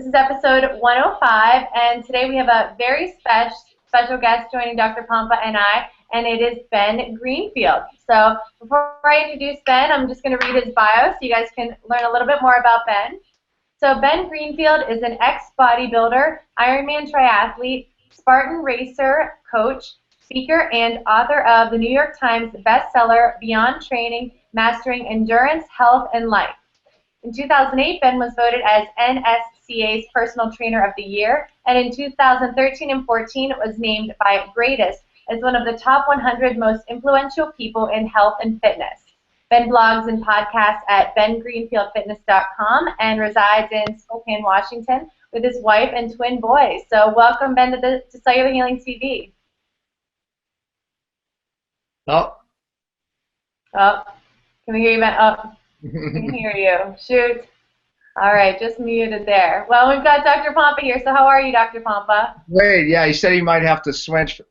is episode 105, and today we have a very special guest joining Dr. Pompa and I, and it is Ben Greenfield. So before I introduce Ben, I'm just going to read his bio so you guys can learn a little bit more about Ben. So Ben Greenfield is an ex-bodybuilder, Ironman triathlete, Spartan racer, coach, speaker, and author of the New York Times bestseller Beyond Training, Mastering Endurance, Health, and Life. In 2008, Ben was voted as NSCA's Personal Trainer of the Year, and in 2013 and 14 was named by Greatest as one of the top 100 most influential people in health and fitness. Ben blogs and podcasts at bengreenfieldfitness.com and resides in Spokane, Washington with his wife and twin boys. So welcome, Ben, to Cellular Healing TV. Oh, can we hear you, Ben? Oh. I can hear you. Shoot. All right, just muted there. Well, we've got Dr. Pompa here, so how are you, Dr. Pompa? great. Yeah, he said he might have to switch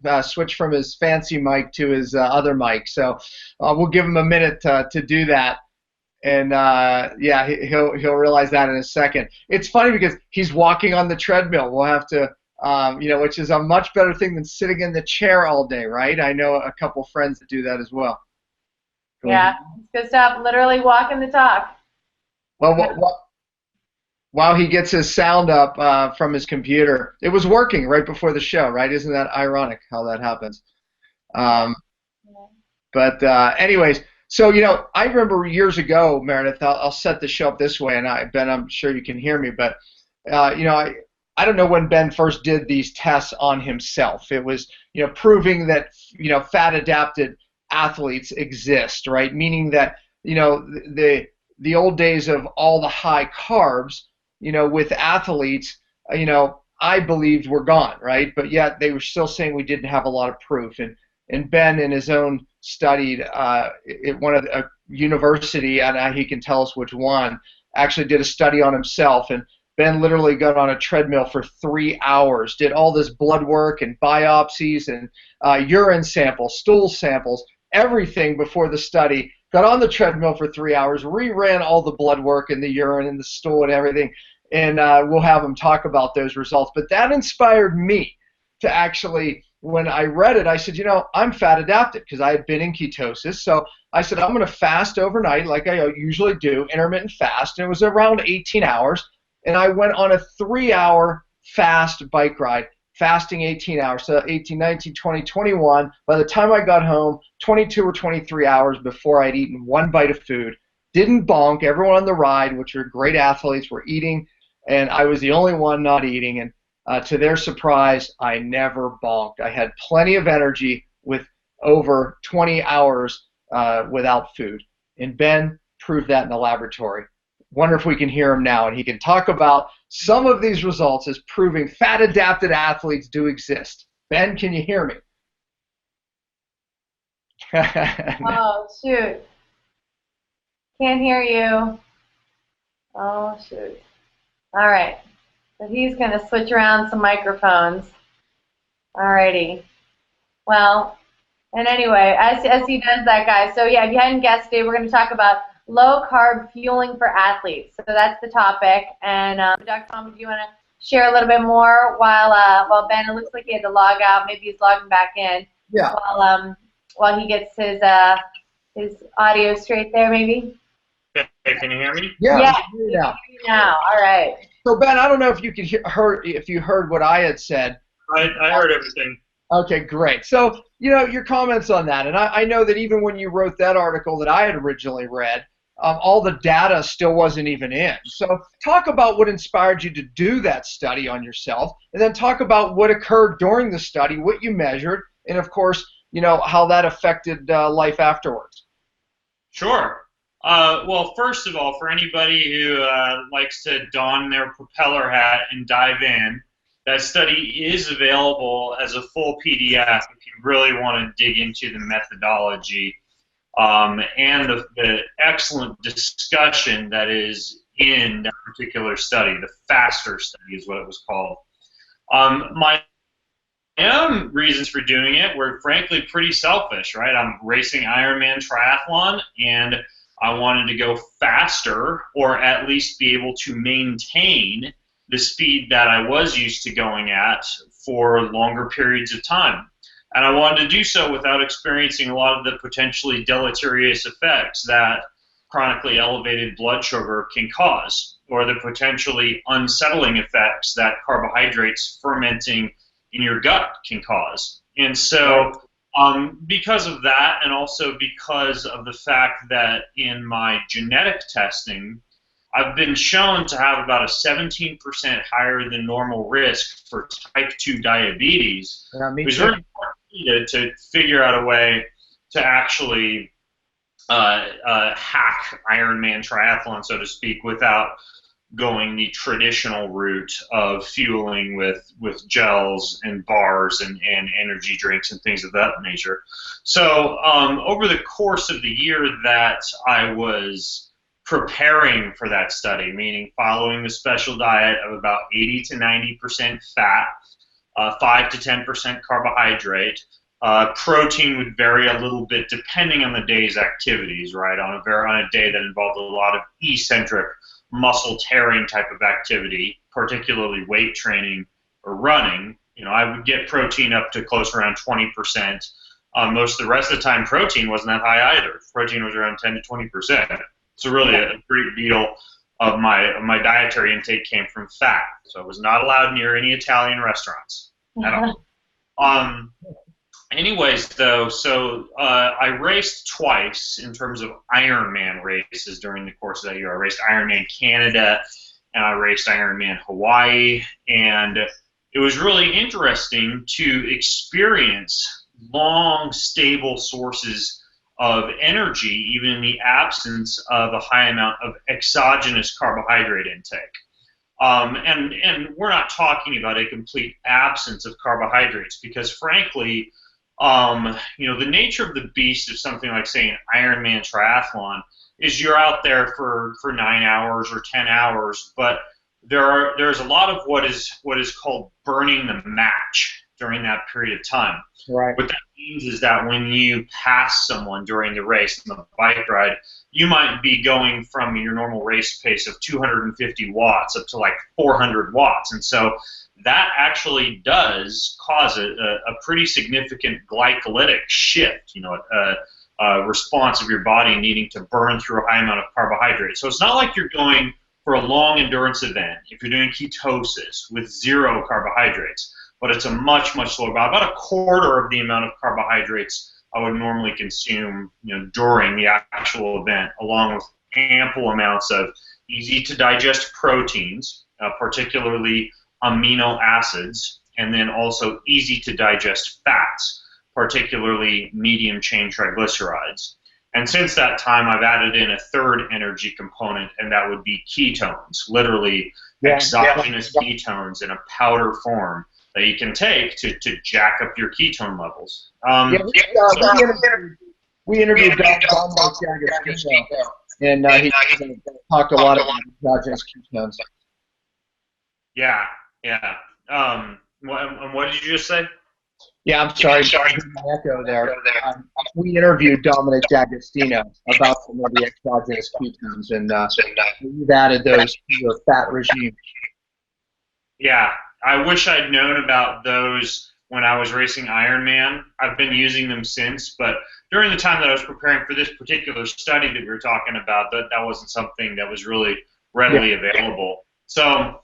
from his fancy mic to his other mic, so we'll give him a minute to do that. And yeah, he'll realize that in a second. It's funny because he's walking on the treadmill. We'll have to, which is a much better thing than sitting in the chair all day, right? I know a couple friends that do that as well. Yeah, it's good stuff. Literally walking the talk. Well, while he gets his sound up from his computer, it was working right before the show, right? Isn't that ironic how that happens? But anyways, so I remember years ago, Meredith. I'll set the show up this way, and Ben, I'm sure you can hear me, but I don't know when Ben first did these tests on himself. It was proving that fat adapted athletes exist, right? Meaning that the old days of all the high carbs, with athletes, I believed were gone, right? But yet they were still saying we didn't have a lot of proof. And Ben, in his own studied at one of a university, and he can tell us which one, actually did a study on himself. And Ben literally got on a treadmill for 3 hours, did all this blood work and biopsies and urine samples, stool samples, everything before the study, got on the treadmill for 3 hours, reran all the blood work and the urine and the stool and everything, and we'll have him talk about those results. But that inspired me to actually, when I read it, I said, I'm fat adapted because I had been in ketosis. So I said, I'm going to fast overnight like I usually do, intermittent fast, and it was around 18 hours, and I went on a 3-hour fast bike ride, fasting 18 hours, so 18, 19, 20, 21. By the time I got home, 22 or 23 hours before I'd eaten one bite of food. Didn't bonk. Everyone on the ride, which were great athletes, were eating, and I was the only one not eating. And to their surprise, I never bonked. I had plenty of energy with over 20 hours without food. And Ben proved that in the laboratory. Wonder if we can hear him now, and he can talk about some of these results as proving fat-adapted athletes do exist. Ben, can you hear me? Oh, shoot. Can't hear you. Oh, shoot. All right. So he's going to switch around some microphones. All righty. Well, and anyway, as he does that, guys, so yeah, if you hadn't guessed it, we're going to talk about low-carb fueling for athletes. So that's the topic. And Dr. Pompa, do you want to share a little bit more while Ben, it looks like he had to log out. Maybe he's logging back in. Yeah. While he gets his audio straight there, maybe? Hey, can you hear me? Yeah. Yeah, we can hear you now. All right. So Ben, I don't know if you could if you heard what I had said. I heard everything. Okay, great. So your comments on that, and I know that even when you wrote that article that I had originally read, all the data still wasn't even in. So talk about what inspired you to do that study on yourself, and then talk about what occurred during the study, what you measured, and of course, how that affected life afterwards. Sure. Well, first of all, for anybody who likes to don their propeller hat and dive in, that study is available as a full PDF if you really want to dig into the methodology and the excellent discussion that is in that particular study. The FASTER study is what it was called. My own reasons for doing it were frankly pretty selfish, right? I'm racing Ironman triathlon, and I wanted to go faster, or at least be able to maintain the speed that I was used to going at for longer periods of time. And I wanted to do so without experiencing a lot of the potentially deleterious effects that chronically elevated blood sugar can cause, or the potentially unsettling effects that carbohydrates fermenting in your gut can cause. And so because of that, and also because of the fact that in my genetic testing, I've been shown to have about a 17% higher than normal risk for type 2 diabetes. It was very important to figure out a way to actually hack Ironman triathlon, so to speak, without going the traditional route of fueling with gels and bars and energy drinks and things of that nature. So over the course of the year that I was preparing for that study, meaning following the special diet of about 80 to 90% fat, 5 to 10% carbohydrate, protein would vary a little bit depending on the day's activities, right? On a day that involved a lot of eccentric muscle tearing type of activity, particularly weight training or running, I would get protein up to close around 20%. Most of the rest of the time, protein wasn't that high either. Protein was around 10 to 20%. So really a great deal of my dietary intake came from fat. So I was not allowed near any Italian restaurants at all. Anyways, though, so I raced twice in terms of Ironman races during the course of that year. I raced Ironman Canada and I raced Ironman Hawaii, and it was really interesting to experience long, stable sources of energy, even in the absence of a high amount of exogenous carbohydrate intake. And we're not talking about a complete absence of carbohydrates, because frankly, the nature of the beast of something like, say, an Ironman triathlon is you're out there for 9 hours or 10 hours, but there's a lot of what is called burning the match during that period of time. Right. What that means is that when you pass someone during the race on the bike ride, you might be going from your normal race pace of 250 watts up to like 400 watts. And so that actually does cause a pretty significant glycolytic shift, a response of your body needing to burn through a high amount of carbohydrates. So it's not like you're going for a long endurance event if you're doing ketosis with 0 carbohydrates, but it's a much, much slower, about a quarter of the amount of carbohydrates I would normally consume, during the actual event, along with ample amounts of easy to digest proteins, particularly amino acids, and then also easy to digest fats, particularly medium chain triglycerides. And since that time, I've added in a third energy component, and that would be ketones, literally exogenous ketones in a powder form that you can take to jack up your ketone levels. We interviewed Dominic D'Agostino, and he talked a lot about exogenous ketones. Yeah. What did you just say? Yeah, I'm sorry. My echo there. We interviewed Dominic D'Agostino about some of the exogenous ketones, and we've added those to your fat regime. Yeah, I wish I'd known about those when I was racing Ironman. I've been using them since, but during the time that I was preparing for this particular study that we were talking about, that wasn't something that was really readily available. So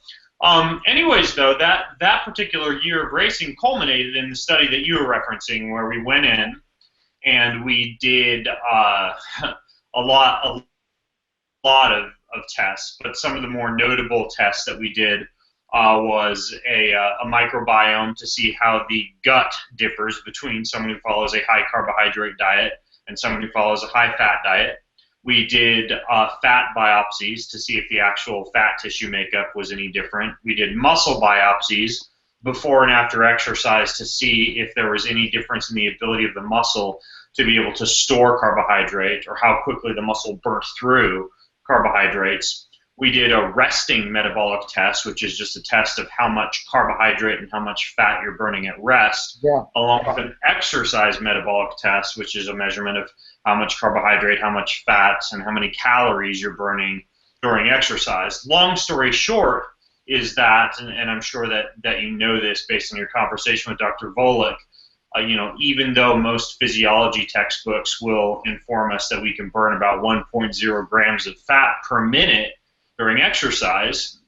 anyways, though, that particular year of racing culminated in the study that you were referencing, where we went in and we did a lot of tests, but some of the more notable tests that we did was a microbiome to see how the gut differs between someone who follows a high carbohydrate diet and someone who follows a high fat diet. We did fat biopsies to see if the actual fat tissue makeup was any different. We did muscle biopsies before and after exercise to see if there was any difference in the ability of the muscle to be able to store carbohydrate, or how quickly the muscle burnt through carbohydrates. We did a resting metabolic test, which is just a test of how much carbohydrate and how much fat you're burning at rest, along with an exercise metabolic test, which is a measurement of how much carbohydrate, how much fat, and how many calories you're burning during exercise. Long story short, is that, and I'm sure that you know this based on your conversation with Dr. Volek, even though most physiology textbooks will inform us that we can burn about 1.0 grams of fat per minute during exercise,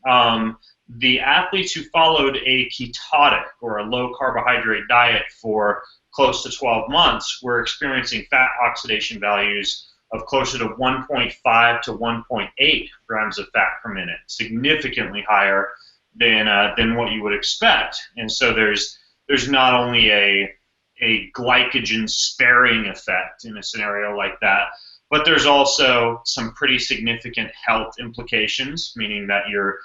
the athletes who followed a ketotic or a low carbohydrate diet for close to 12 months were experiencing fat oxidation values of closer to 1.5 to 1.8 grams of fat per minute, significantly higher than what you would expect. And so there's not only a glycogen sparing effect in a scenario like that, but there's also some pretty significant health implications, meaning that you're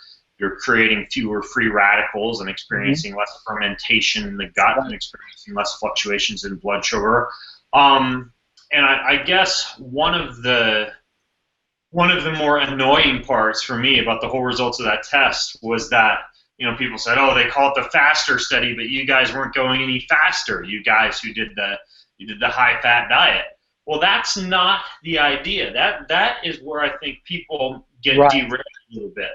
creating fewer free radicals and experiencing less fermentation in the gut and experiencing less fluctuations in blood sugar. And I guess one of the more annoying parts for me about the whole results of that test was that people said, oh, they call it the faster study, but you guys weren't going any faster. You guys who did the high fat diet. Well, that's not the idea. That is where I think people get derailed a little bit.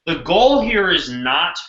The goal here is not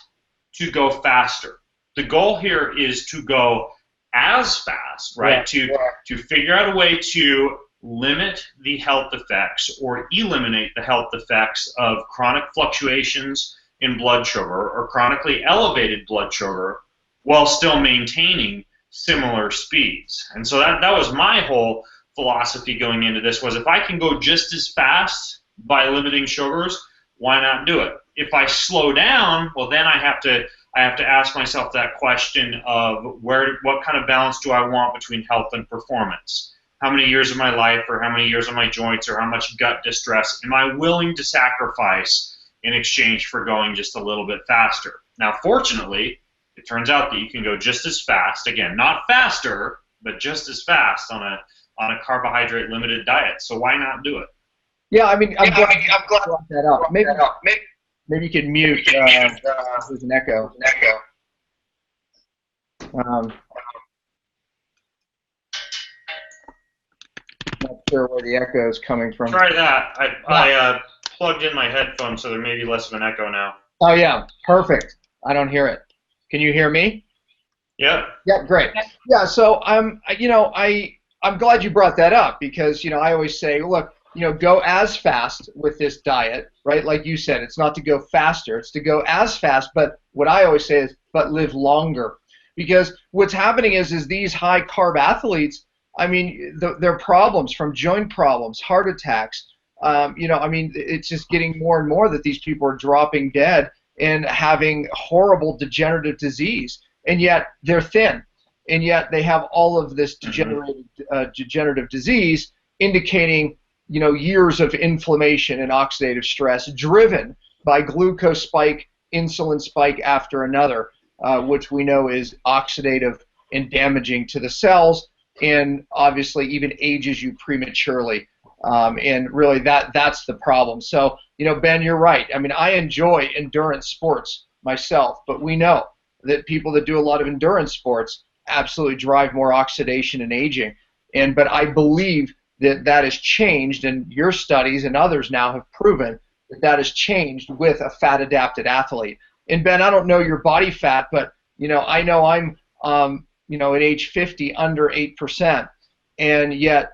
to go faster. The goal here is to go as fast, right? To figure out a way to limit the health effects or eliminate the health effects of chronic fluctuations in blood sugar or chronically elevated blood sugar while still maintaining similar speeds. And so that was my whole philosophy going into this, was if I can go just as fast by limiting sugars, why not do it? If I slow down, well, then I have to ask myself that question of what kind of balance do I want between health and performance? How many years of my life or how many years of my joints or how much gut distress am I willing to sacrifice in exchange for going just a little bit faster? Now, fortunately, it turns out that you can go just as fast, again, not faster, but just as fast on a carbohydrate limited diet. So why not do it? Yeah, I'm glad you brought that up. Maybe you could mute. There's an echo. Not sure where the echo is coming from. Try that. I plugged in my headphones, so there may be less of an echo now. Oh yeah, perfect. I don't hear it. Can you hear me? Yep. Yeah, great. Yeah, so I'm glad you brought that up because I always say, look, go as fast with this diet, right? Like you said, it's not to go faster, it's to go as fast, but what I always say is, but live longer. Because what's happening is these high carb athletes, their problems from joint problems, heart attacks, it's just getting more and more that these people are dropping dead and having horrible degenerative disease, and yet they're thin, and yet they have all of this degenerative disease indicating years of inflammation and oxidative stress driven by glucose spike, insulin spike after another, which we know is oxidative and damaging to the cells and obviously even ages you prematurely. And really that's the problem. So, Ben, you're right. I enjoy endurance sports myself, but we know that people that do a lot of endurance sports absolutely drive more oxidation and aging. But I believe that has changed, and your studies and others now have proven that has changed with a fat-adapted athlete. And Ben, I don't know your body fat, but I know I'm at age 50 under 8%, and yet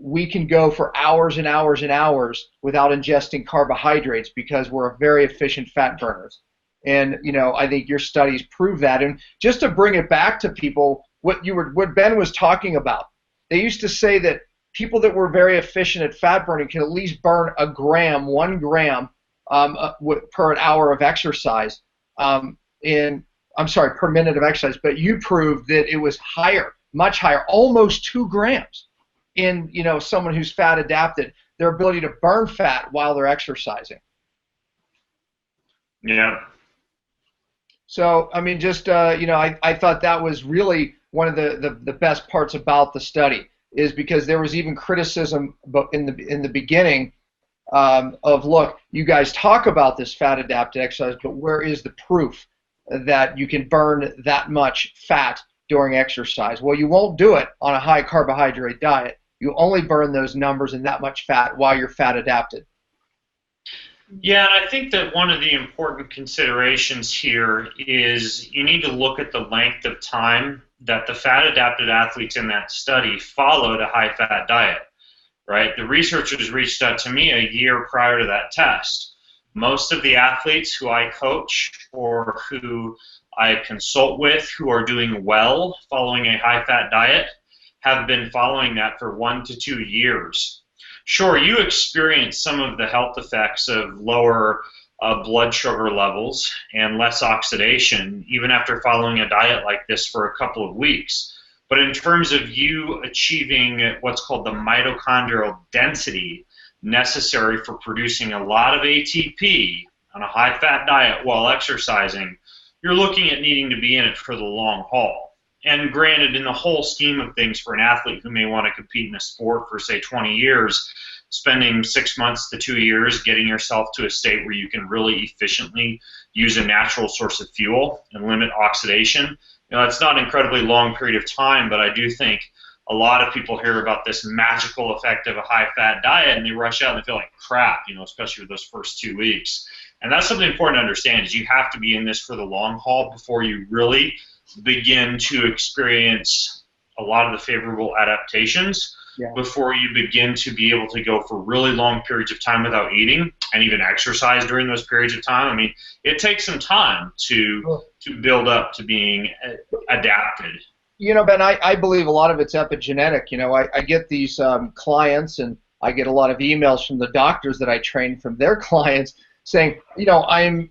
we can go for hours and hours and hours without ingesting carbohydrates because we're very efficient fat burners. And I think your studies prove that. And just to bring it back to people, what Ben was talking about, they used to say that people that were very efficient at fat burning can at least burn 1 gram per hour of exercise, per minute of exercise. But you proved that it was higher, much higher, almost 2 grams in someone who's fat adapted, their ability to burn fat while they're exercising. Yeah. So I thought that was really one of the best parts about the study, is because there was even criticism in the beginning of, look, you guys talk about this fat adapted exercise, but where is the proof that you can burn that much fat during exercise? Well, you won't do it on a high carbohydrate diet. You only burn those numbers and that much fat while you're fat adapted. Yeah, and I think that one of the important considerations here is you need to look at the length of time that the fat-adapted athletes in that study followed a high-fat diet, right? The researchers reached out to me a year prior to that test. Most of the athletes who I coach or who I consult with who are doing well following a high-fat diet have been following that for 1 to 2 years. Sure, you experience some of the health effects of lower blood sugar levels and less oxidation even after following a diet like this for a couple of weeks. But in terms of you achieving what's called the mitochondrial density necessary for producing a lot of ATP on a high-fat diet while exercising, you're looking at needing to be in it for the long haul. And granted, in the whole scheme of things, for an athlete who may want to compete in a sport for, say, 20 years, spending 6 months to 2 years getting yourself to a state where you can really efficiently use a natural source of fuel and limit oxidation, it's not an incredibly long period of time, but I do think a lot of people hear about this magical effect of a high-fat diet, and they rush out and they feel like crap, especially for those first 2 weeks. And that's something important to understand, is you have to be in this for the long haul before you really begin to experience a lot of the favorable adaptations, before you begin to be able to go for really long periods of time without eating and even exercise during those periods of time. I mean, it takes some time to build up to being adapted. Ben, I believe a lot of it's epigenetic. I get these clients, and I get a lot of emails from the doctors that I train from their clients saying, I'm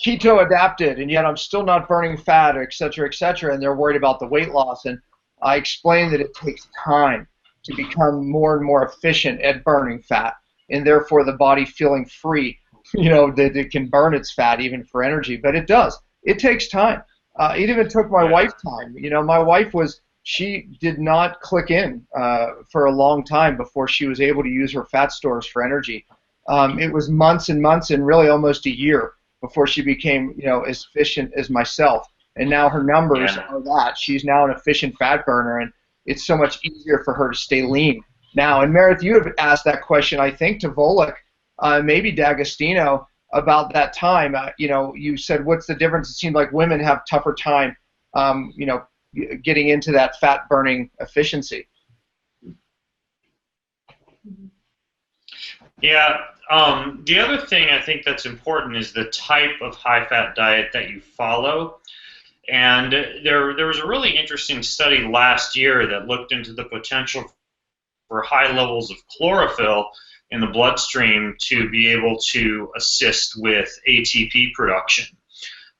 keto adapted, and yet I'm still not burning fat, et cetera, and they're worried about the weight loss. And I explain that it takes time to become more and more efficient at burning fat, and therefore the body feeling free, that it can burn its fat even for energy. But it does. It takes time. It even took my wife time. My wife she did not click in for a long time before she was able to use her fat stores for energy. It was months and months, and really almost a year before she became, as efficient as myself. And now her numbers are that. She's now an efficient fat burner, and it's so much easier for her to stay lean now. And Meredith, you have asked that question, I think, to Volek, maybe D'Agostino, about that time. You said, what's the difference? It seemed like women have tougher time, getting into that fat burning efficiency. Yeah. The other thing I think that's important is the type of high-fat diet that you follow. And there was a really interesting study last year that looked into the potential for high levels of chlorophyll in the bloodstream to be able to assist with ATP production.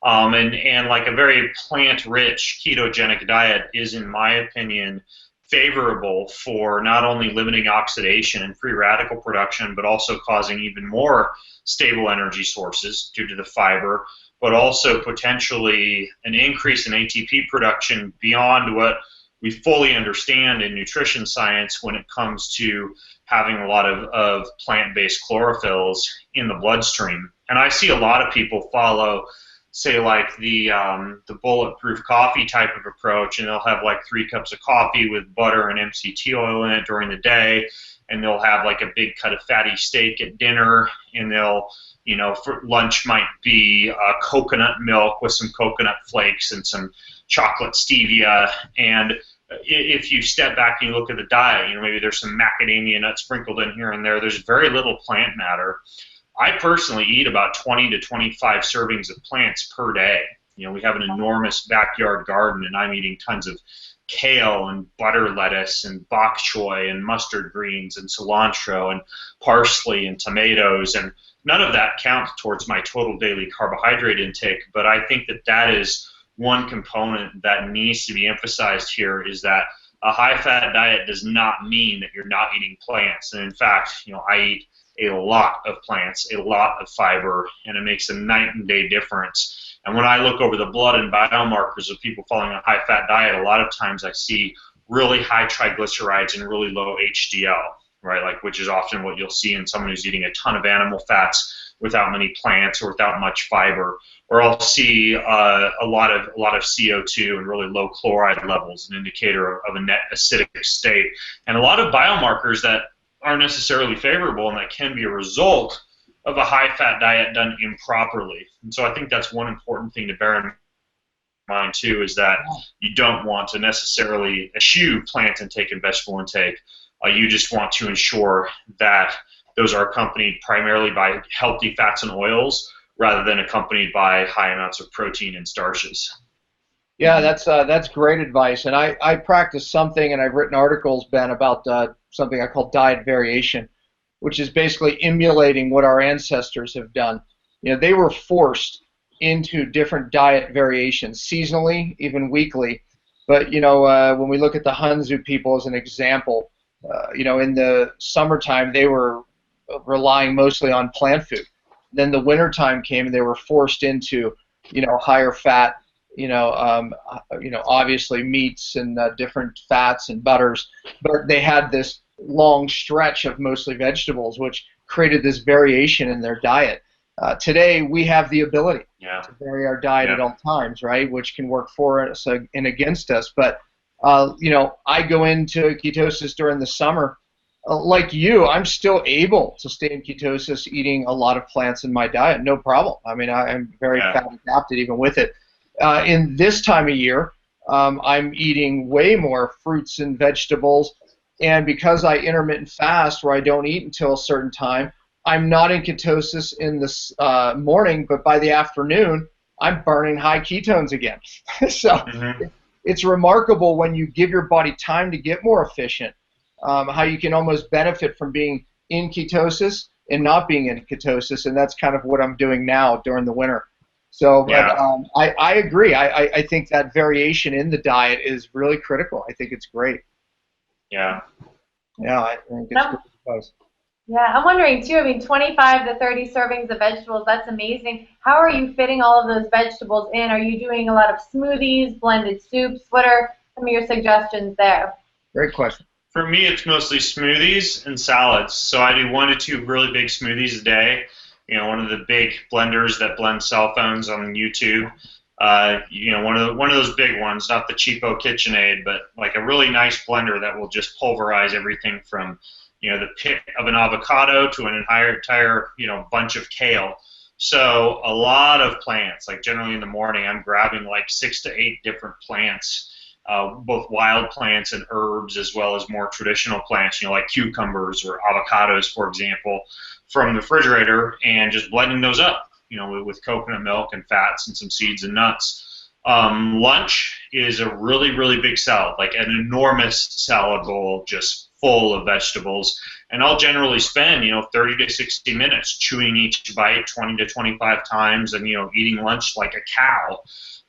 And like a very plant-rich ketogenic diet is, in my opinion, favorable for not only limiting oxidation and free radical production, but also causing even more stable energy sources due to the fiber, but also potentially an increase in ATP production beyond what we fully understand in nutrition science when it comes to having a lot of plant-based chlorophylls in the bloodstream. And I see a lot of people follow, say, like the bulletproof coffee type of approach, and they'll have like 3 cups of coffee with butter and MCT oil in it during the day, and they'll have like a big cut of fatty steak at dinner, and they'll, for lunch might be coconut milk with some coconut flakes and some chocolate stevia. And if you step back and you look at the diet, maybe there's some macadamia nuts sprinkled in here and there. There's very little plant matter. I personally eat about 20 to 25 servings of plants per day. We have an enormous backyard garden, and I'm eating tons of kale and butter lettuce and bok choy and mustard greens and cilantro and parsley and tomatoes, and none of that counts towards my total daily carbohydrate intake. But I think that is one component that needs to be emphasized here, is that a high-fat diet does not mean that you're not eating plants. And in fact, I eat a lot of plants, a lot of fiber, and it makes a night and day difference. And when I look over the blood and biomarkers of people following a high-fat diet, a lot of times I see really high triglycerides and really low HDL, right? Which is often what you'll see in someone who's eating a ton of animal fats without many plants or without much fiber. Or I'll see a lot of CO2 and really low chloride levels, an indicator of a net acidic state, and a lot of biomarkers that aren't necessarily favorable and that can be a result of a high-fat diet done improperly. And so I think that's one important thing to bear in mind too, is that you don't want to necessarily eschew plant intake and vegetable intake. You just want to ensure that those are accompanied primarily by healthy fats and oils rather than accompanied by high amounts of protein and starches. Yeah, that's great advice. And I practice something, and I've written articles, Ben, about something I call diet variation, which is basically emulating what our ancestors have done. You know, they were forced into different diet variations, seasonally, even weekly. But, you know, when we look at the Hanzu people as an example, you know, in the summertime, they were relying mostly on plant food. Then the wintertime came, and they were forced into, you know, higher fat, you know, obviously meats and different fats and butters. But they had this long stretch of mostly vegetables, which created this variation in their diet. Today, we have the ability to vary our diet at all times, right, which can work for us and against us. But, you know, I go into ketosis during the summer. Like you, I'm still able to stay in ketosis eating a lot of plants in my diet, no problem. I mean, I'm very fat adapted even with it. In this time of year, I'm eating way more fruits and vegetables, and because I intermittent fast where I don't eat until a certain time, I'm not in ketosis in the morning, but by the afternoon, I'm burning high ketones again. So it's remarkable when you give your body time to get more efficient, how you can almost benefit from being in ketosis and not being in ketosis, and that's kind of what I'm doing now during the winter. So I agree. I think that variation in the diet is really critical. I think it's great. Yeah. Yeah, I think it's good advice. Yeah, I'm wondering too, I mean, 25 to 30 servings of vegetables, that's amazing. How are you fitting all of those vegetables in? Are you doing a lot of smoothies, blended soups? What are some of your suggestions there? Great question. For me, it's mostly smoothies and salads. So I do 1 to 2 really big smoothies a day. You know, one of the big blenders that blends cell phones on YouTube. You know, one of those big ones, not the cheapo KitchenAid, but like a really nice blender that will just pulverize everything from, you know, the pit of an avocado to an entire, you know, bunch of kale. So a lot of plants, like generally in the morning, I'm grabbing like 6 to 8 different plants, both wild plants and herbs, as well as more traditional plants, you know, like cucumbers or avocados, for example, from the refrigerator, and just blending those up, you know, with coconut milk and fats and some seeds and nuts. Lunch is a really, really big salad, like an enormous salad bowl, just full of vegetables. And I'll generally spend, you know, 30 to 60 minutes chewing each bite 20 to 25 times and, you know, eating lunch like a cow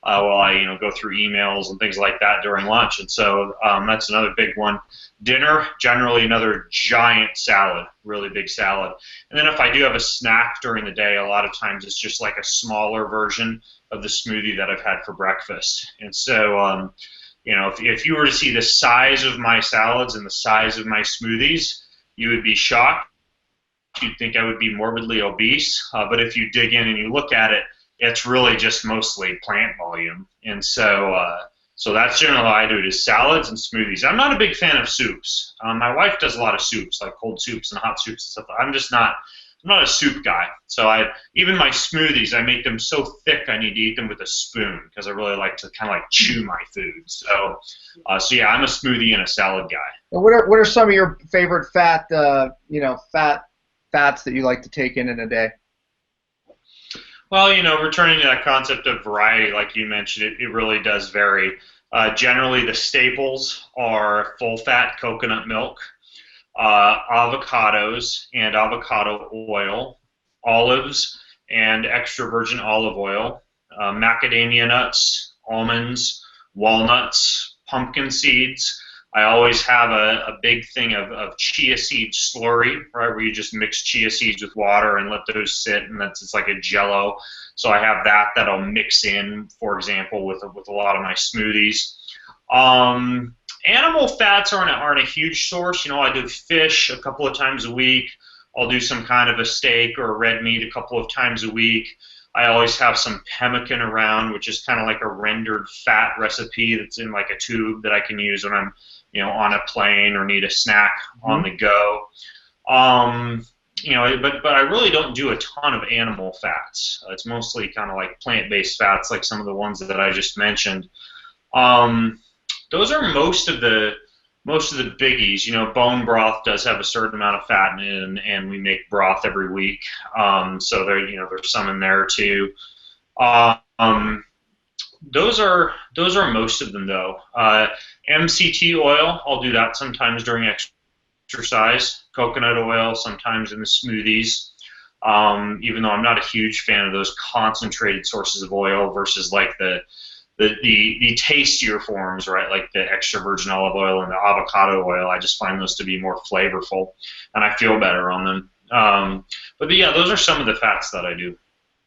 while I, you know, go through emails and things like that during lunch. And so that's another big one. Dinner, generally another giant salad, really big salad. And then if I do have a snack during the day, a lot of times it's just like a smaller version of the smoothie that I've had for breakfast. And so, you know, if you were to see the size of my salads and the size of my smoothies, you would be shocked. You'd think I would be morbidly obese. But if you dig in and you look at it, it's really just mostly plant volume. And so, so that's generally what I do, is salads and smoothies. I'm not a big fan of soups. My wife does a lot of soups, like cold soups and hot soups and stuff. I'm not a soup guy. So even my smoothies, I make them so thick I need to eat them with a spoon because I really like to kind of like chew my food. So, so yeah, I'm a smoothie and a salad guy. What are some of your favorite fats that you like to take in a day? Well, you know, returning to that concept of variety, like you mentioned, it really does vary. Generally, the staples are full-fat coconut milk, avocados and avocado oil, olives and extra virgin olive oil, macadamia nuts, almonds, walnuts, pumpkin seeds. I always have a big thing of chia seed slurry, right, where you just mix chia seeds with water and let those sit, and it's like a jello. So I have that I'll mix in, for example, with a lot of my smoothies. Animal fats aren't a huge source. You know, I do fish a couple of times a week. I'll do some kind of a steak or a red meat a couple of times a week. I always have some pemmican around, which is kind of like a rendered fat recipe that's in like a tube that I can use when I'm, you know, on a plane or need a snack on the go. but I really don't do a ton of animal fats. It's mostly kind of like plant-based fats, like some of the ones that I just mentioned. Those are most of the biggies. Bone broth does have a certain amount of fat in it, and we make broth every week. So there's some in there too. Those are most of them though. MCT oil, I'll do that sometimes during exercise. Coconut oil, sometimes in the smoothies. Even though I'm not a huge fan of those concentrated sources of oil versus like the tastier forms, right? Like the extra virgin olive oil and the avocado oil. I just find those to be more flavorful, and I feel better on them. But yeah, those are some of the fats that I do.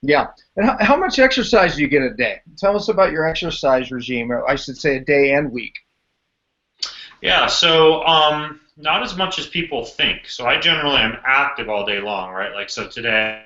Yeah. And how much exercise do you get a day? Tell us about your exercise regime, or I should say a day and week. Yeah, so not as much as people think. So I generally am active all day long, right? Like so today,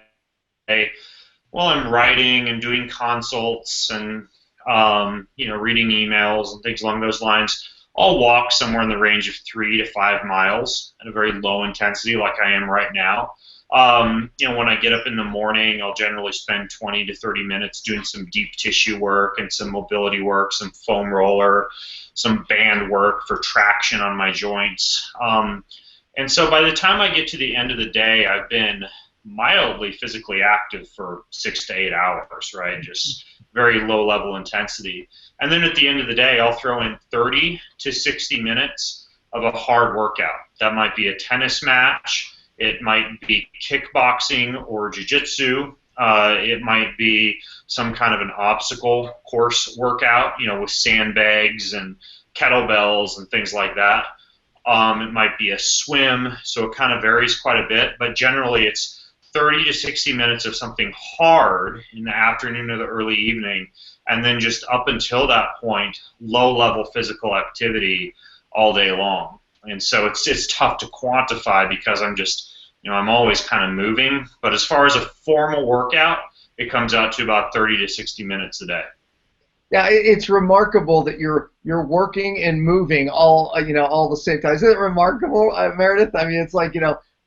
while I'm writing and doing consults and reading emails and things along those lines, I'll walk somewhere in the range of 3 to 5 miles at a very low intensity, like I am right now. When I get up in the morning, I'll generally spend 20 to 30 minutes doing some deep tissue work and some mobility work, some foam roller, some band work for traction on my joints. And so by the time I get to the end of the day, I've been mildly physically active for 6 to 8 hours, right? Just very low level intensity. And then at the end of the day, I'll throw in 30 to 60 minutes of a hard workout. That might be a tennis match. It might be kickboxing or jiu-jitsu. It might be some kind of an obstacle course workout, with sandbags and kettlebells and things like that. It might be a swim, so it kind of varies quite a bit, but generally it's 30 to 60 minutes of something hard in the afternoon or the early evening, and then just up until that point, low-level physical activity all day long. And so it's tough to quantify because I'm just, I'm always kind of moving. But as far as a formal workout, it comes out to about 30 to 60 minutes a day. Yeah, it's remarkable that you're working and moving all the same time. Isn't it remarkable, Meredith? I mean, it's like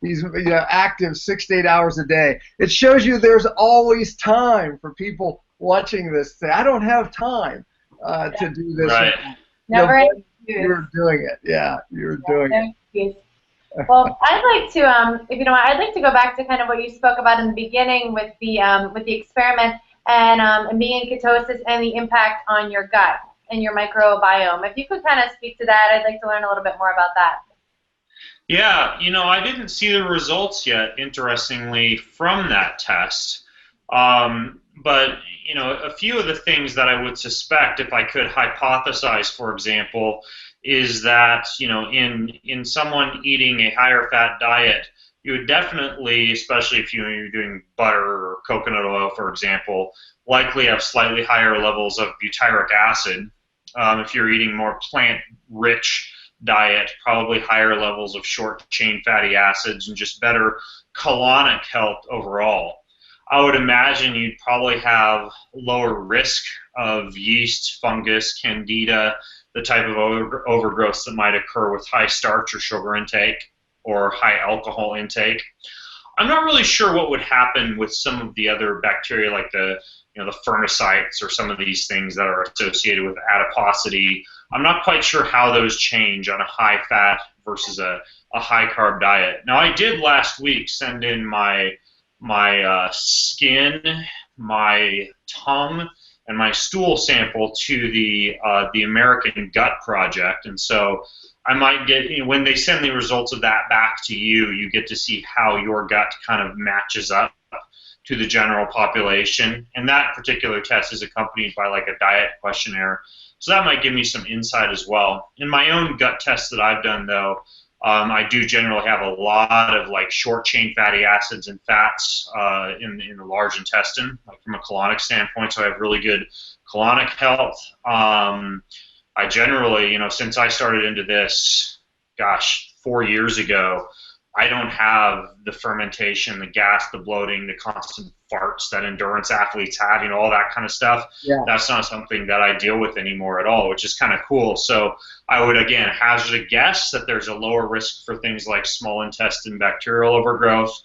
these active 6 to 8 hours a day. It shows you there's always time for people watching this. Say, I don't have time to do this. Right. Never. You're doing it. Yeah, you're doing it. Well, I'd like to, if you don't mind, I'd like to go back to kind of what you spoke about in the beginning with the experiment and being in ketosis and the impact on your gut and your microbiome. If you could kind of speak to that, I'd like to learn a little bit more about that. Yeah, I didn't see the results yet, interestingly, from that test. But, a few of the things that I would suspect, if I could hypothesize, for example, is that, in someone eating a higher fat diet, you would definitely, especially if you're doing butter or coconut oil, for example, likely have slightly higher levels of butyric acid. If you're eating more plant-rich diet, probably higher levels of short-chain fatty acids and just better colonic health overall. I would imagine you'd probably have lower risk of yeast, fungus, candida, the type of overgrowth that might occur with high starch or sugar intake or high alcohol intake. I'm not really sure what would happen with some of the other bacteria like the fermicites or some of these things that are associated with adiposity. I'm not quite sure how those change on a high fat versus a high carb diet. Now, I did last week send in my skin, my tongue, and my stool sample to the American Gut Project, and so I might get, when they send the results of that back to you, you get to see how your gut kind of matches up to the general population, and that particular test is accompanied by like a diet questionnaire, so that might give me some insight as well. In my own gut tests that I've done, though, I do generally have a lot of like short-chain fatty acids and fats in the large intestine, like from a colonic standpoint, so I have really good colonic health. I generally, since I started into this, 4 years ago, I don't have the fermentation, the gas, the bloating, the constant farts that endurance athletes have, all that kind of stuff. Yeah. That's not something that I deal with anymore at all, which is kind of cool. So I would, again, hazard a guess that there's a lower risk for things like small intestine bacterial overgrowth,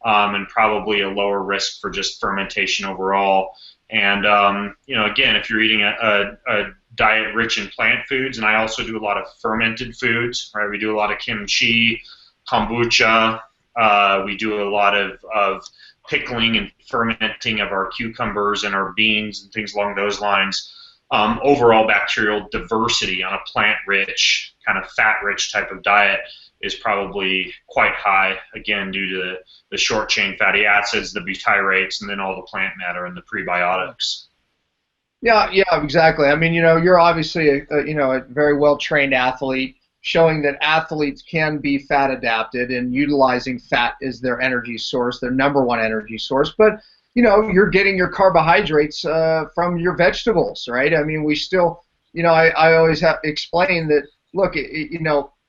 and probably a lower risk for just fermentation overall. And again, if you're eating a diet rich in plant foods, and I also do a lot of fermented foods, right? We do a lot of kimchi, kombucha. We do a lot of pickling and fermenting of our cucumbers and our beans and things along those lines. Overall bacterial diversity on a plant-rich, kind of fat-rich type of diet is probably quite high, again, due to the short-chain fatty acids, the butyrates, and then all the plant matter and the prebiotics. Yeah, exactly. I mean, you're obviously a very well-trained athlete, showing that athletes can be fat adapted and utilizing fat as their energy source, their number one energy source. But you're getting your carbohydrates from your vegetables, right? I mean, we still, I always have to explain that. Look,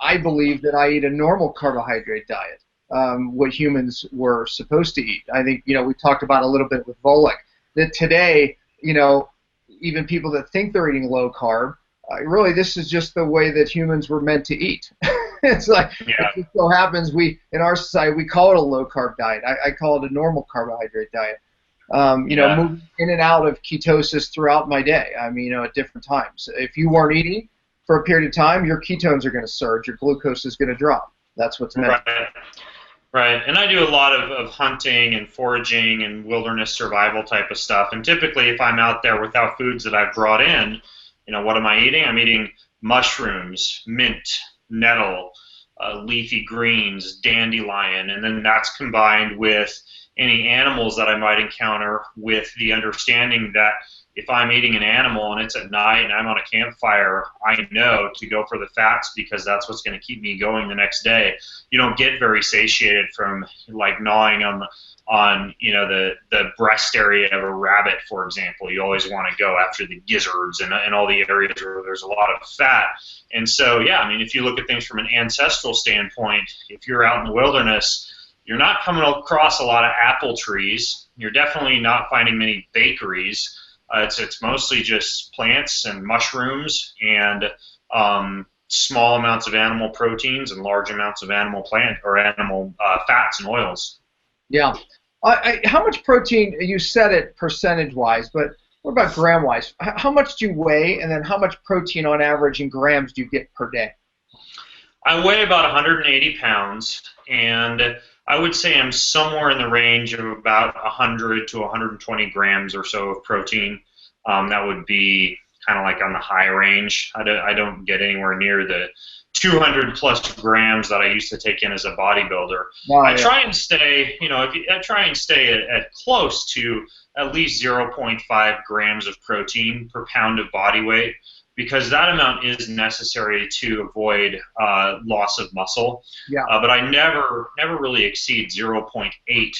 I believe that I eat a normal carbohydrate diet, what humans were supposed to eat. I think, we talked about a little bit with Volek, that today, even people that think they're eating low carb, really this is just the way that humans were meant to eat. It's like, yeah. It just so happens in our society, we call it a low carb diet. I call it a normal carbohydrate diet. Moving in and out of ketosis throughout my day. I mean, at different times. If you weren't eating for a period of time, your ketones are going to surge, your glucose is going to drop. That's what's meant. Right, and I do a lot of hunting and foraging and wilderness survival type of stuff. And typically, if I'm out there without foods that I've brought in, what am I eating? I'm eating mushrooms, mint, nettle, leafy greens, dandelion, and then that's combined with any animals that I might encounter, with the understanding that if I'm eating an animal and it's at night and I'm on a campfire, I know to go for the fats because that's what's going to keep me going the next day. You don't get very satiated from like gnawing on the breast area of a rabbit, for example. You always want to go after the gizzards and all the areas where there's a lot of fat. And so, I mean, if you look at things from an ancestral standpoint, if you're out in the wilderness, you're not coming across a lot of apple trees. You're definitely not finding many bakeries. It's mostly just plants and mushrooms and small amounts of animal proteins and large amounts of animal fats and oils. Yeah. How much protein, you said it percentage-wise, but what about gram-wise? How much do you weigh, and then how much protein on average in grams do you get per day? I weigh about 180 pounds, and I would say I'm somewhere in the range of about 100 to 120 grams or so of protein. That would be kind of like on the high range. I don't get anywhere near the 200 plus grams that I used to take in as a bodybuilder. I try and stay, I try and stay at close to at least 0.5 grams of protein per pound of body weight, because that amount is necessary to avoid loss of muscle. Yeah. But I never really exceed 0.8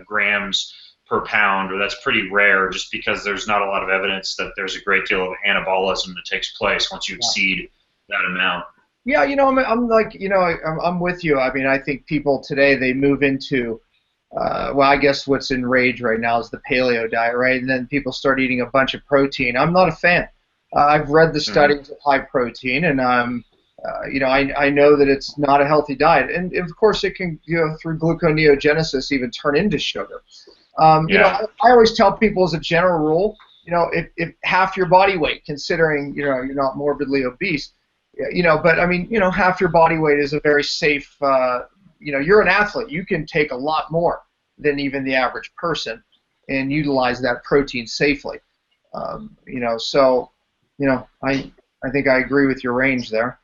grams per pound, or that's pretty rare, just because there's not a lot of evidence that there's a great deal of anabolism that takes place once you exceed that amount. Yeah, I'm with you. I mean, I think people today, they move into, I guess what's in rage right now is the paleo diet, right? And then people start eating a bunch of protein. I'm not a fan. I've read the studies of high protein, and I know that it's not a healthy diet, and of course it can, through gluconeogenesis, even turn into sugar. I always tell people as a general rule, if half your body weight, considering you're not morbidly obese, but I mean, half your body weight is a very safe. You're an athlete. You can take a lot more than even the average person, and utilize that protein safely. I think I agree with your range there.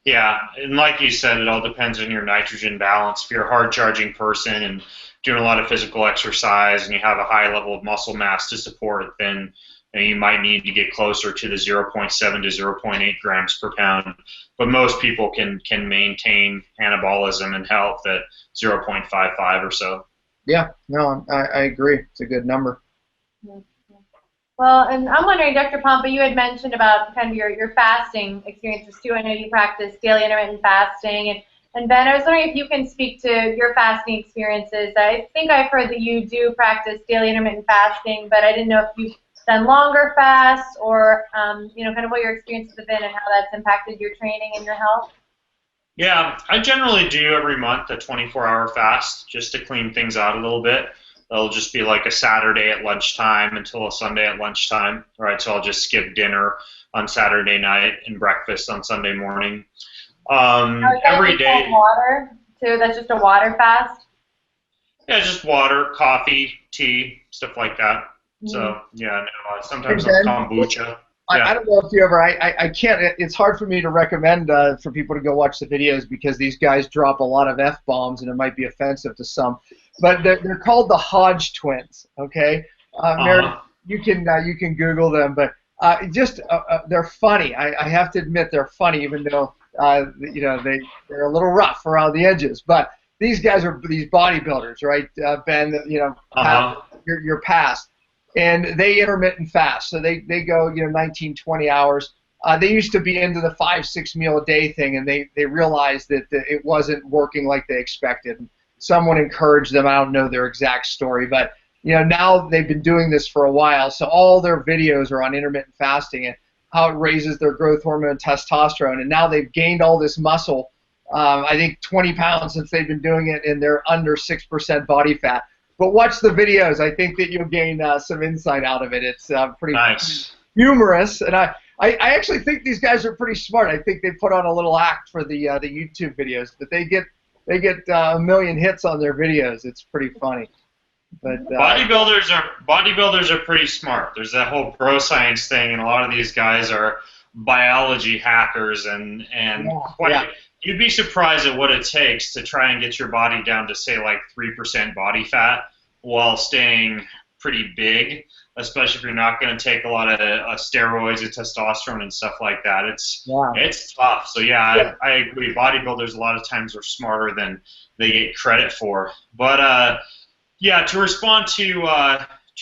Yeah, and like you said, it all depends on your nitrogen balance. If you're a hard-charging person and doing a lot of physical exercise and you have a high level of muscle mass to support it, then you might need to get closer to the 0.7 to 0.8 grams per pound. But most people can maintain anabolism and health at 0.55 or so. Yeah, no, I agree. It's a good number. Well, and I'm wondering, Dr. Pompa, you had mentioned about kind of your fasting experiences too. I know you practice daily intermittent fasting. And Ben, I was wondering if you can speak to your fasting experiences. I think I've heard that you do practice daily intermittent fasting, but I didn't know if you've done longer fasts or, kind of what your experiences have been and how that's impacted your training and your health. Yeah, I generally do every month a 24-hour fast just to clean things out a little bit. It'll just be like a Saturday at lunchtime until a Sunday at lunchtime, right? So I'll just skip dinner on Saturday night and breakfast on Sunday morning. Now, is that Every just day. water too? That's just a water fast? Yeah, just water, coffee, tea, stuff like that. So, yeah, no, sometimes Hey, Ben, kombucha. I don't know if you ever, I can't, it's hard for me to recommend for people to go watch the videos because these guys drop a lot of F-bombs and it might be offensive to some. But they're called the Hodge twins, okay? Meredith, you can Google them, but they're funny. I have to admit they're funny, even though you know they're a little rough around the edges. But these guys are these bodybuilders, right? Ben, you know, your past. And they intermittent fast, so they go 19, 20 hours. They used to be into the 5-6 meal a day thing, and they realized that it wasn't working like they expected. Someone encouraged them. I don't know their exact story, but now they've been doing this for a while, so all their videos are on intermittent fasting and how it raises their growth hormone and testosterone. And now they've gained all this muscle. I think 20 pounds since they've been doing it, and they're under 6% body fat. But watch the videos. I think that you'll gain some insight out of it. It's pretty humorous, and I actually think these guys are pretty smart. I think they put on a little act for the YouTube videos, but they get a million hits on their videos. It's pretty funny. But bodybuilders are pretty smart. There's that whole bro science thing, and a lot of these guys are biology hackers, and you'd be surprised at what it takes to try and get your body down to, say, like 3% body fat while staying pretty big, especially if you're not going to take a lot of steroids and testosterone and stuff like that. It's tough. So, I agree. Bodybuilders a lot of times are smarter than they get credit for. But, to respond to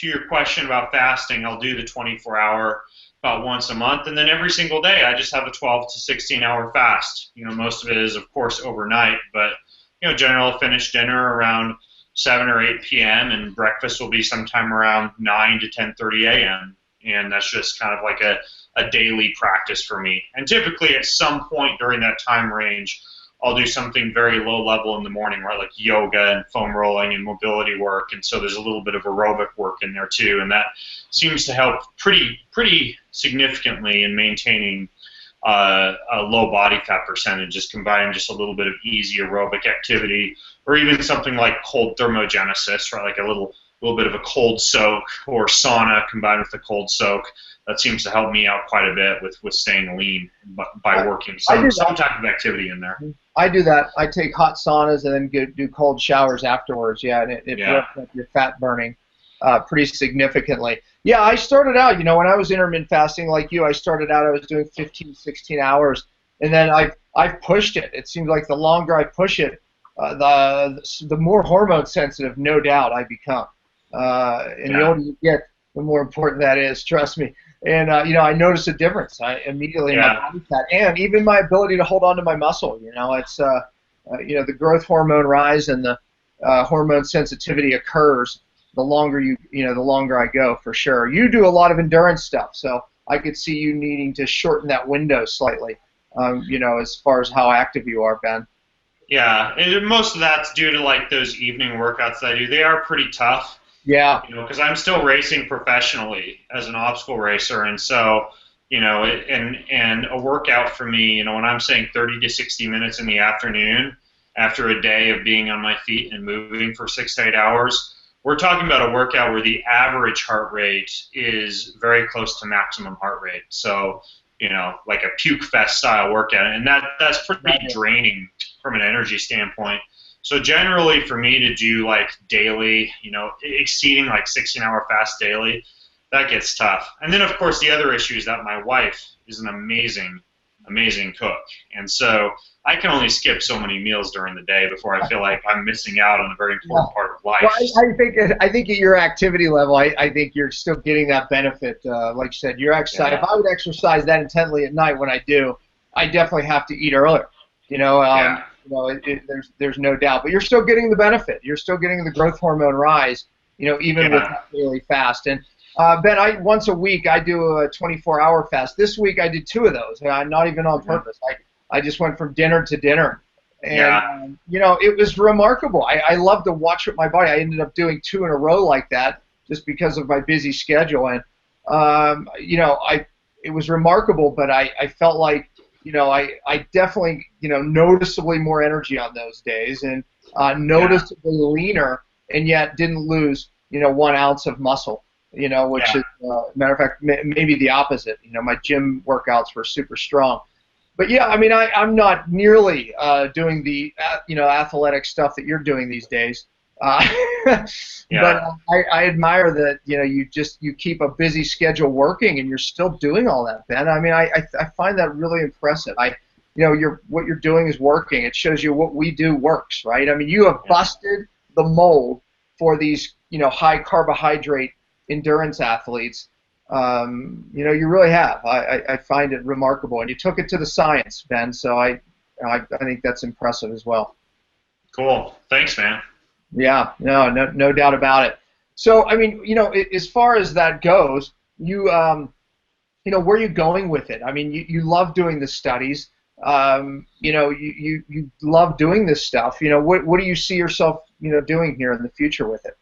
your question about fasting, I'll do the 24-hour about once a month, and then every single day I just have a 12 to 16-hour fast. Most of it is, of course, overnight, but generally I'll finish dinner around 7 or 8 p.m. and breakfast will be sometime around 9 to 10:30 a.m. And that's just kind of like a daily practice for me. And typically at some point during that time range, I'll do something very low level in the morning, right, like yoga and foam rolling and mobility work, and so there's a little bit of aerobic work in there too, and that seems to help pretty significantly in maintaining a low body fat percentage, just combining just a little bit of easy aerobic activity, or even something like cold thermogenesis, right, like a little bit of a cold soak or sauna combined with a cold soak. That seems to help me out quite a bit with staying lean by working some type of activity in there. I do that. I take hot saunas and then do cold showers afterwards. Yeah, and it breaks up your fat burning pretty significantly. Yeah, I started out, when I was intermittent fasting like you, I was doing 15, 16 hours, and then I've pushed it. It seems like the longer I push it, the more hormone sensitive, no doubt, I become. And the older you get, the more important that is, trust me. And, I noticed a difference immediately in my body fat and even my ability to hold on to my muscle. It's, the growth hormone rise and the hormone sensitivity occurs the longer the longer I go, for sure. You do a lot of endurance stuff, so I could see you needing to shorten that window slightly, as far as how active you are, Ben. Yeah, and most of that's due to, like, those evening workouts that I do. They are pretty tough. Yeah. Because I'm still racing professionally as an obstacle racer, and so, and a workout for me, when I'm saying 30 to 60 minutes in the afternoon after a day of being on my feet and moving for 6 to 8 hours, we're talking about a workout where the average heart rate is very close to maximum heart rate. So, like a puke fest style workout, and that's pretty draining from an energy standpoint. So generally for me to do like daily, exceeding like 16-hour fast daily, that gets tough. And then of course the other issue is that my wife is an amazing cook. And so I can only skip so many meals during the day before I feel like I'm missing out on a very important part of life. Well, I think at your activity level, I think you're still getting that benefit. Like you said, your exercise. If I would exercise that intently at night when I do, I definitely have to eat earlier. There's no doubt, but you're still getting the benefit. You're still getting the growth hormone rise, even with that daily fast. And Ben, once a week I do a 24-hour fast. This week I did 2 of those. Not even on purpose. I just went from dinner to dinner, And, Yeah. you know, it was remarkable. I love to watch with my body. I ended up doing 2 in a row like that just because of my busy schedule. And, you know, it was remarkable, but I felt like, you know, I definitely, you know, noticeably more energy on those days and noticeably leaner, and yet didn't lose, you know, 1 ounce of muscle, you know, which is, matter of fact, maybe the opposite. You know, my gym workouts were super strong. But yeah, I mean, I'm not nearly doing the you know, athletic stuff that you're doing these days. But I admire that, you know, you keep a busy schedule working and you're still doing all that, Ben. I mean, I find that really impressive. You know, what you're doing is working. It shows you what we do works, right? I mean, you have busted the mold for these, you know, high carbohydrate endurance athletes. You know, you really have. I find it remarkable, and you took it to the science, Ben. So I think that's impressive as well. Cool. Thanks, man. Yeah, no doubt about it. So I mean, you know, as far as that goes, you know, where are you going with it? I mean, you love doing the studies. You know, you love doing this stuff. You know, what do you see yourself, you know, doing here in the future with it?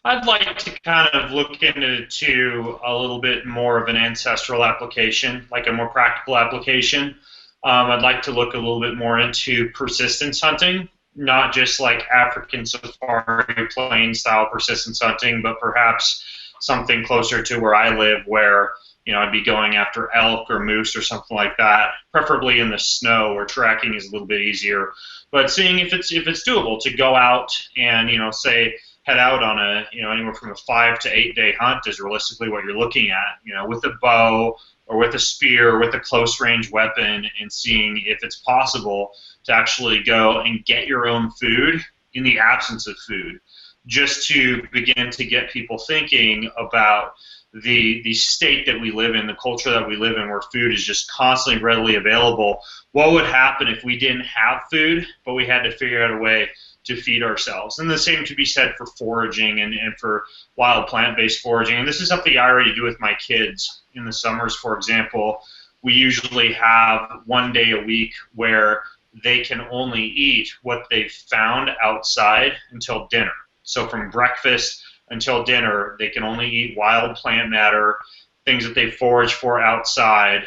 I'd like to kind of look into a little bit more of an ancestral application, like a more practical application. I'd like to look a little bit more into persistence hunting, not just like African safari plain style persistence hunting, but perhaps something closer to where I live, where, you know, I'd be going after elk or moose or something like that, preferably in the snow where tracking is a little bit easier. But seeing if it's doable to go out and, you know, say, head out on a, you know, anywhere from a 5 to 8 day hunt is realistically what you're looking at, you know, with a bow or with a spear, or with a close range weapon, and seeing if it's possible to actually go and get your own food in the absence of food, just to begin to get people thinking about the state that we live in, the culture that we live in, where food is just constantly readily available. What would happen if we didn't have food, but we had to figure out a way to feed ourselves? And the same to be said for foraging and for wild plant-based foraging. And this is something I already do with my kids. In the summers, for example, we usually have 1 day a week where they can only eat what they've found outside until dinner. So from breakfast until dinner, they can only eat wild plant matter, things that they forage for outside.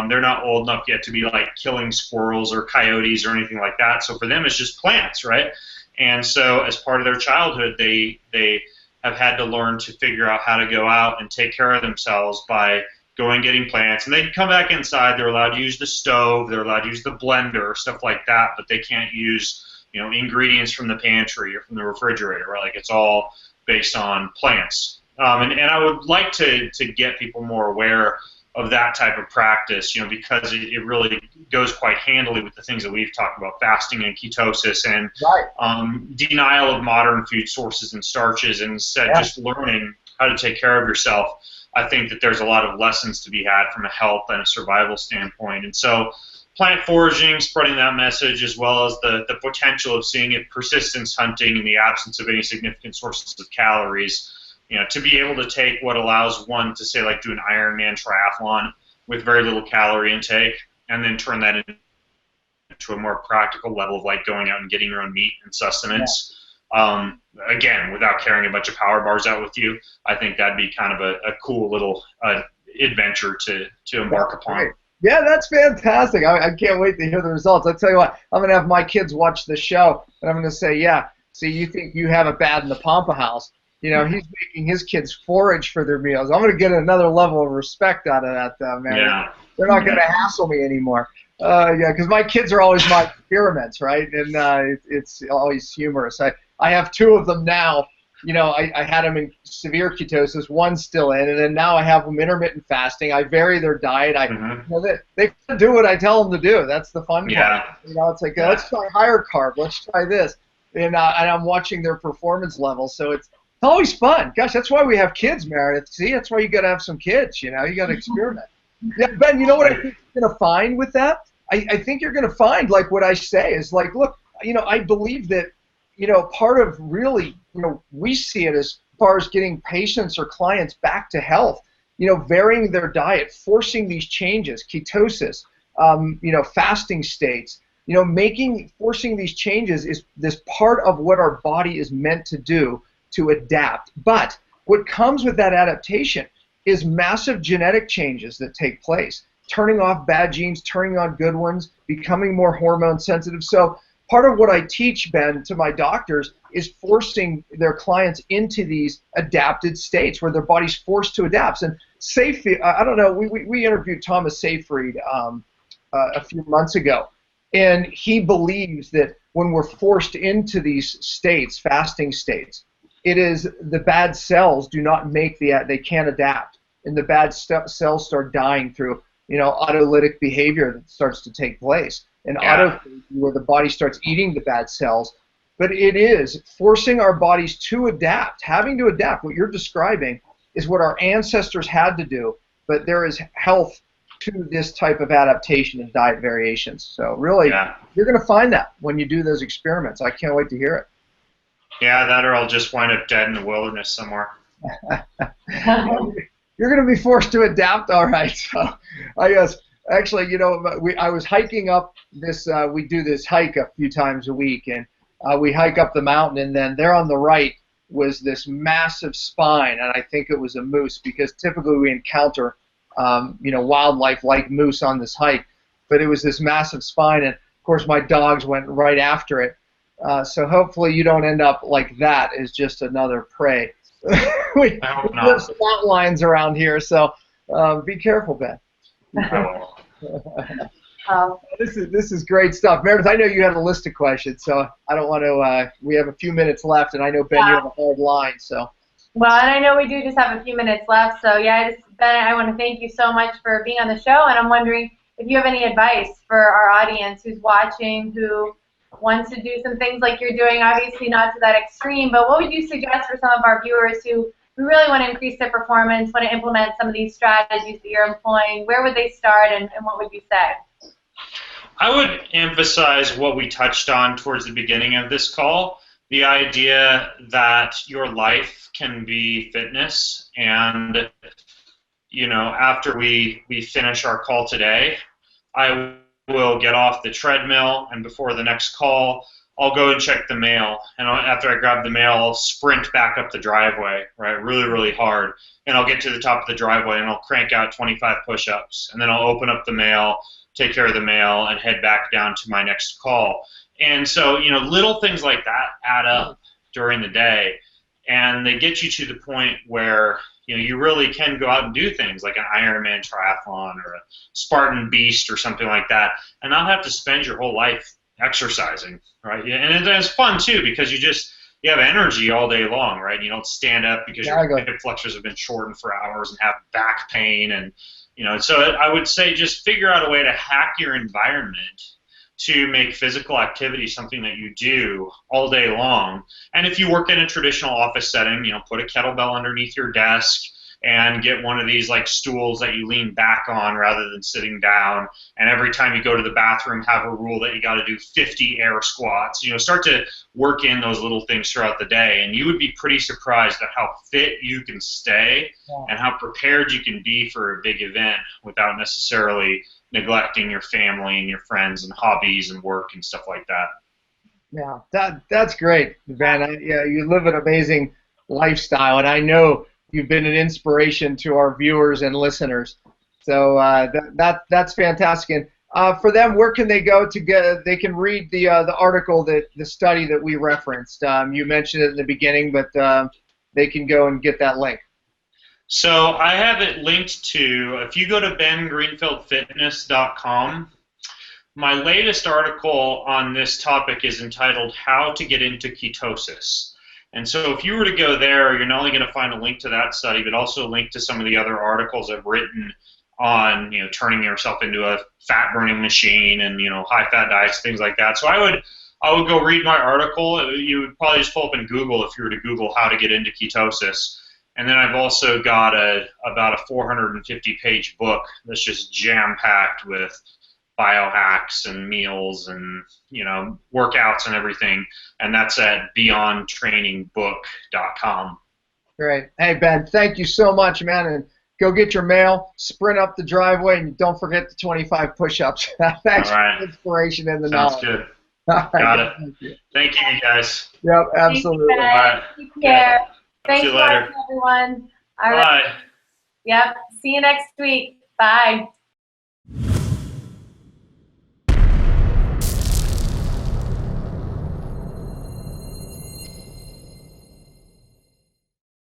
They're not old enough yet to be like killing squirrels or coyotes or anything like that. So for them, it's just plants, right? And so as part of their childhood, they have had to learn to figure out how to go out and take care of themselves by going getting plants. And they come back inside. They're allowed to use the stove. They're allowed to use the blender, stuff like that. But they can't use, you know, ingredients from the pantry or from the refrigerator, right? Like, it's all based on plants. And I would like to get people more aware of that type of practice, you know, because it really goes quite handily with the things that we've talked about, fasting and ketosis and denial of modern food sources and starches, and instead just learning how to take care of yourself. I think that there's a lot of lessons to be had from a health and a survival standpoint. And so plant foraging, spreading that message, as well as the potential of seeing it persistence hunting in the absence of any significant sources of calories, you know, to be able to take what allows one to, say, like, do an Ironman triathlon with very little calorie intake, and then turn that into a more practical level of, like, going out and getting your own meat and sustenance. Again, without carrying a bunch of power bars out with you, I think that'd be kind of a cool little adventure to embark upon. Great. Yeah, that's fantastic. I can't wait to hear the results. I'll tell you what, I'm going to have my kids watch the show, and I'm going to say, yeah, see, you think you have it bad in the Pompa house. You know, he's making his kids forage for their meals. I'm going to get another level of respect out of that, man. Yeah. They're not going to hassle me anymore. Yeah, because my kids are always my experiments, right? And it's always humorous. I have 2 of them now. You know, I had them in severe ketosis, one's still in, and then now I have them intermittent fasting. I vary their diet. You know, they do what I tell them to do. That's the fun part. You know, it's like, let's try higher carb. Let's try this. And I'm watching their performance levels, so it's always fun. Gosh, that's why we have kids, Meredith. See, that's why you got to have some kids. You know, you got to experiment. Yeah, Ben, you know what I think you're going to find with that? I think you're going to find, like what I say, is like, look, you know, I believe that, you know, part of really, you know, we see it as far as getting patients or clients back to health, you know, varying their diet, forcing these changes, ketosis, you know, fasting states, you know, forcing these changes is this part of what our body is meant to do, to adapt. But what comes with that adaptation is massive genetic changes that take place, turning off bad genes, turning on good ones, becoming more hormone sensitive. So part of what I teach, Ben, to my doctors is forcing their clients into these adapted states where their body's forced to adapt. And Seyfried, I don't know, we interviewed Thomas Seyfried a few months ago, and he believes that when we're forced into these states, fasting states, it is the bad cells do not make they can't adapt, and the bad cells start dying through, you know, autolytic behavior that starts to take place, and autophagy, where the body starts eating the bad cells. But it is forcing our bodies to adapt, having to adapt. What you're describing is what our ancestors had to do, but there is health to this type of adaptation and diet variations. So really, you're going to find that when you do those experiments. I can't wait to hear it. Yeah, that or I'll just wind up dead in the wilderness somewhere. You're going to be forced to adapt, all right. So I guess, actually, you know, I was hiking up this, we do this hike a few times a week, and we hike up the mountain, and then there on the right was this massive spine, and I think it was a moose, because typically we encounter, you know, wildlife like moose on this hike, but it was this massive spine, and of course my dogs went right after it. So hopefully you don't end up like that as just another prey. we have spot lines around here, so be careful, Ben. This is great stuff. Meredith, I know you had a list of questions, so I don't want to, we have a few minutes left, and I know, Ben, you have a hard line, so. Well, and I know we do just have a few minutes left, so yeah, Ben, I want to thank you so much for being on the show, and I'm wondering if you have any advice for our audience who's watching, who wants to do some things like you're doing, obviously not to that extreme, but what would you suggest for some of our viewers who really want to increase their performance, want to implement some of these strategies that you're employing? Where would they start, and what would you say? I would emphasize what we touched on towards the beginning of this call, the idea that your life can be fitness, and you know, after we finish our call today, I will get off the treadmill, and before the next call, I'll go and check the mail, and after I grab the mail, I'll sprint back up the driveway, right, really, really hard, and I'll get to the top of the driveway, and I'll crank out 25 push-ups, and then I'll open up the mail, take care of the mail, and head back down to my next call. And so, you know, little things like that add up during the day, and they get you to the point where, you know, you really can go out and do things like an Ironman triathlon or a Spartan Beast or something like that, and not have to spend your whole life exercising, right? And it's fun too, because you have energy all day long, right? You don't stand up because your hip flexors have been shortened for hours and have back pain, and you know. So I would say just figure out a way to hack your environment to make physical activity something that you do all day long. And if you work in a traditional office setting, you know, put a kettlebell underneath your desk and get one of these like stools that you lean back on rather than sitting down. And every time you go to the bathroom, have a rule that you got to do 50 air squats. You know, start to work in those little things throughout the day, and you would be pretty surprised at how fit you can stay and how prepared you can be for a big event without necessarily neglecting your family and your friends and hobbies and work and stuff like that. Yeah, that's great, Ben. Yeah, you live an amazing lifestyle, and I know you've been an inspiration to our viewers and listeners. So that's fantastic. And for them, where can they go to get? They can read the article, the study that we referenced. You mentioned it in the beginning, but they can go and get that link. So I have it linked to, if you go to bengreenfieldfitness.com, my latest article on this topic is entitled How to Get into Ketosis. And so if you were to go there, you're not only going to find a link to that study, but also a link to some of the other articles I've written on, you know, turning yourself into a fat-burning machine and, you know, high-fat diets, things like that. So I would go read my article. You would probably just pull up in Google if you were to Google how to get into ketosis. And then I've also got about a 450-page book that's just jam-packed with biohacks and meals and, you know, workouts and everything. And that's at beyondtrainingbook.com. Great. Hey, Ben, thank you so much, man. And go get your mail, sprint up the driveway, and don't forget the 25 push-ups. That's inspiration in the Sounds knowledge. good. All right. Got it. Thank you, guys. Yep, absolutely. Thank you, All right. Take care. Thanks See you for later. watching, everyone. All Bye. right. Yep. See you next week. Bye.